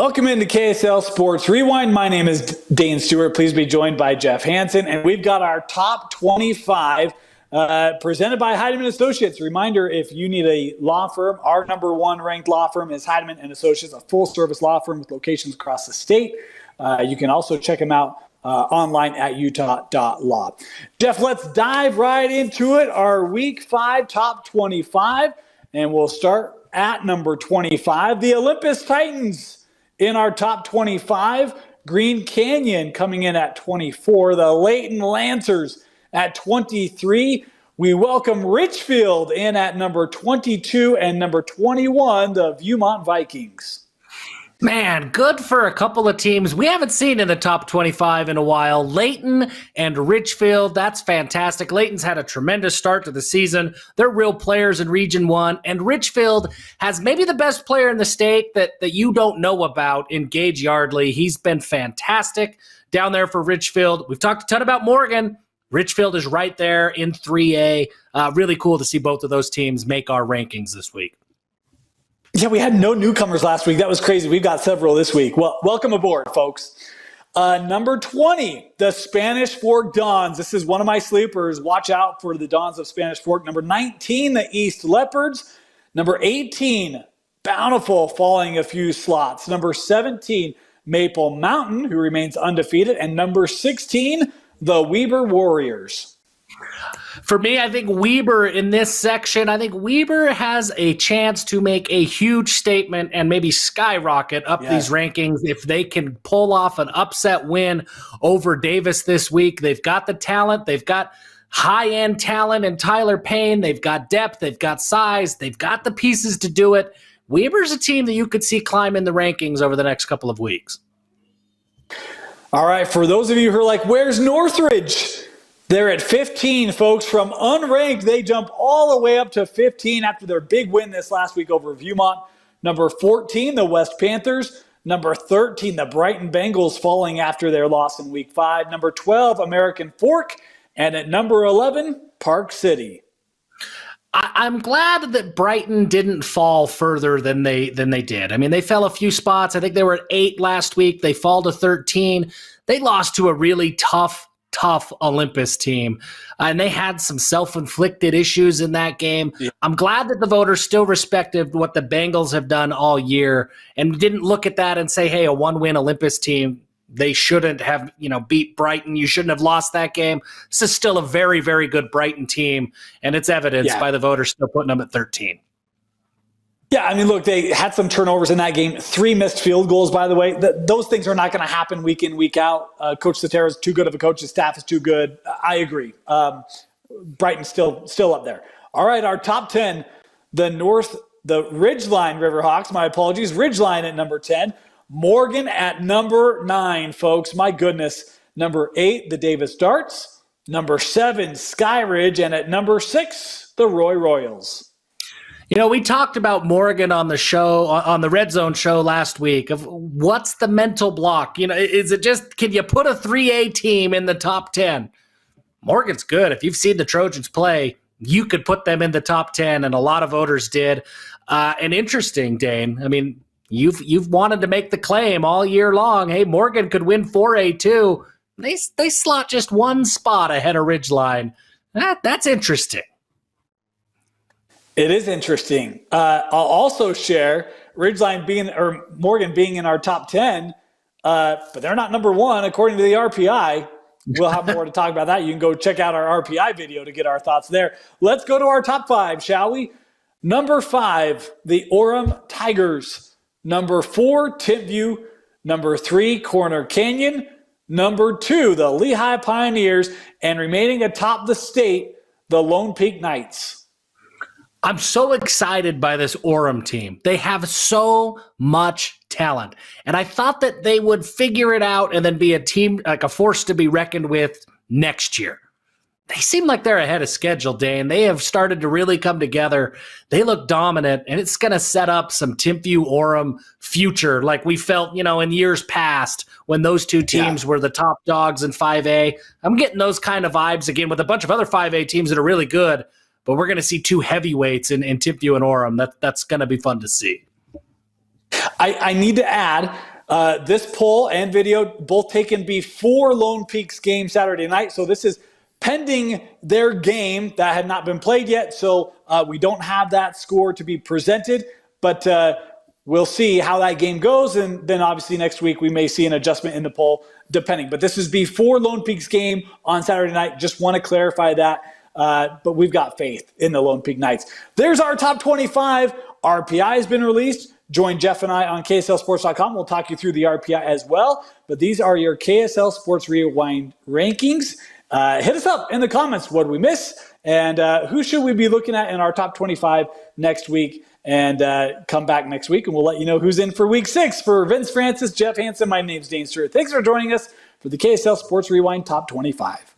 Welcome into KSL Sports Rewind. My name is Dane Stewart. Please be joined by Jeff Hansen. And we've got our top 25 presented by Heidemann Associates. Reminder, if you need a law firm, our number one ranked law firm is Heidemann Associates, a full-service law firm with locations across the state. You can also check them out online at utah.law. Jeff, let's dive right into it. Our Week 5 top 25. And we'll start at number 25, the Olympus Titans. In our top 25, Green Canyon coming in at 24, the Layton Lancers at 23. We welcome Richfield in at number 22 and number 21, the Viewmont Vikings. Man, good for a couple of teams we haven't seen in the top 25 in a while. Layton and Richfield, that's fantastic. Layton's had a tremendous start to the season. They're real players in Region 1. And Richfield has maybe the best player in the state that you don't know about in Gage Yardley. He's been fantastic down there for Richfield. We've talked a ton about Morgan. Richfield is right there in 3A. Really cool to see both of those teams make our rankings this week. Yeah, we had no newcomers last week. That was crazy. We've got several this week. Well, welcome aboard, folks. Number 20, the Spanish Fork Dons. This is one of my sleepers. Watch out for the Dons of Spanish Fork. Number 19, the East Leopards. Number 18, Bountiful, falling a few slots. Number 17, Maple Mountain, who remains undefeated. And number 16, the Weber Warriors. For me, I think Weber in this section, I think Weber has a chance to make a huge statement and maybe skyrocket up these rankings if they can pull off an upset win over Davis this week. They've got the talent. They've got high-end talent in Tyler Payne. They've got depth. They've got size. They've got the pieces to do it. Weber's a team that you could see climb in the rankings over the next couple of weeks. All right, for those of you who are like, where's Northridge? They're at 15, folks. From unranked, they jump all the way up to 15 after their big win this last week over Viewmont. Number 14, the West Panthers. Number 13, the Brighton Bengals, falling after their loss in Week 5. Number 12, American Fork. And at number 11, Park City. I'm glad that Brighton didn't fall further than they did. I mean, they fell a few spots. I think they were at 8 last week. They fall to 13. They lost to a really tough Olympus team, and they had some self-inflicted issues in that game. Yeah. I'm glad that the voters still respected what the Bengals have done all year and didn't look at that and say, hey, a one-win Olympus team, they shouldn't have, beat Brighton. You shouldn't have lost that game. This is still a very, very good Brighton team, and it's evidenced by the voters still putting them at 13. Yeah, I mean, look, they had some turnovers in that game. 3 missed field goals, by the way. Those things are not going to happen week in, week out. Coach Sotero is too good of a coach. His staff is too good. I agree. Brighton's still up there. All right, our top 10, the Ridgeline Riverhawks. My apologies. Ridgeline at number 10. Morgan at number 9, folks. My goodness. Number 8, the Davis Darts. Number 7, Skyridge. And at number 6, the Roy Royals. We talked about Morgan on the show, on the Red Zone show last week, of what's the mental block? Is it just, can you put a 3A team in the top 10? Morgan's good. If you've seen the Trojans play, you could put them in the top 10, and a lot of voters did. And interesting, Dane, I mean, you've wanted to make the claim all year long, hey, Morgan could win 4A too. They slot just one spot ahead of Ridgeline. That's interesting. It is interesting. I'll also share Morgan being in our top 10, but they're not number 1 according to the RPI. We'll have more to talk about that. You can go check out our RPI video to get our thoughts there. Let's go to our top 5, shall we? Number 5, the Orem Tigers. Number 4, Timpview. Number 3, Corner Canyon. Number 2, the Lehigh Pioneers. And remaining atop the state, the Lone Peak Knights. I'm so excited by this Orem team. They have so much talent. And I thought that they would figure it out and then be a team, like a force to be reckoned with next year. They seem like they're ahead of schedule, Dane. They have started to really come together. They look dominant, and it's going to set up some Timpview Orem future like we felt, in years past when those two teams were the top dogs in 5A. I'm getting those kind of vibes again with a bunch of other 5A teams that are really good. But we're going to see 2 heavyweights in Timpview and Orem. That's going to be fun to see. I need to add, This poll and video both taken before Lone Peak's game Saturday night. So this is pending their game that had not been played yet. So we don't have that score to be presented, but we'll see how that game goes. And then obviously next week we may see an adjustment in the poll depending. But this is before Lone Peak's game on Saturday night. Just want to clarify that. But we've got faith in the Lone Peak Knights. There's our top 25. RPI has been released. Join Jeff and I on KSLSports.com. We'll talk you through the RPI as well. But these are your KSL Sports Rewind rankings. Hit us up in the comments. What did we miss? And who should we be looking at in our top 25 next week? And come back next week, and we'll let you know who's in for week 6. For Vince Francis, Jeff Hansen, my name's Dane Stewart. Thanks for joining us for the KSL Sports Rewind Top 25.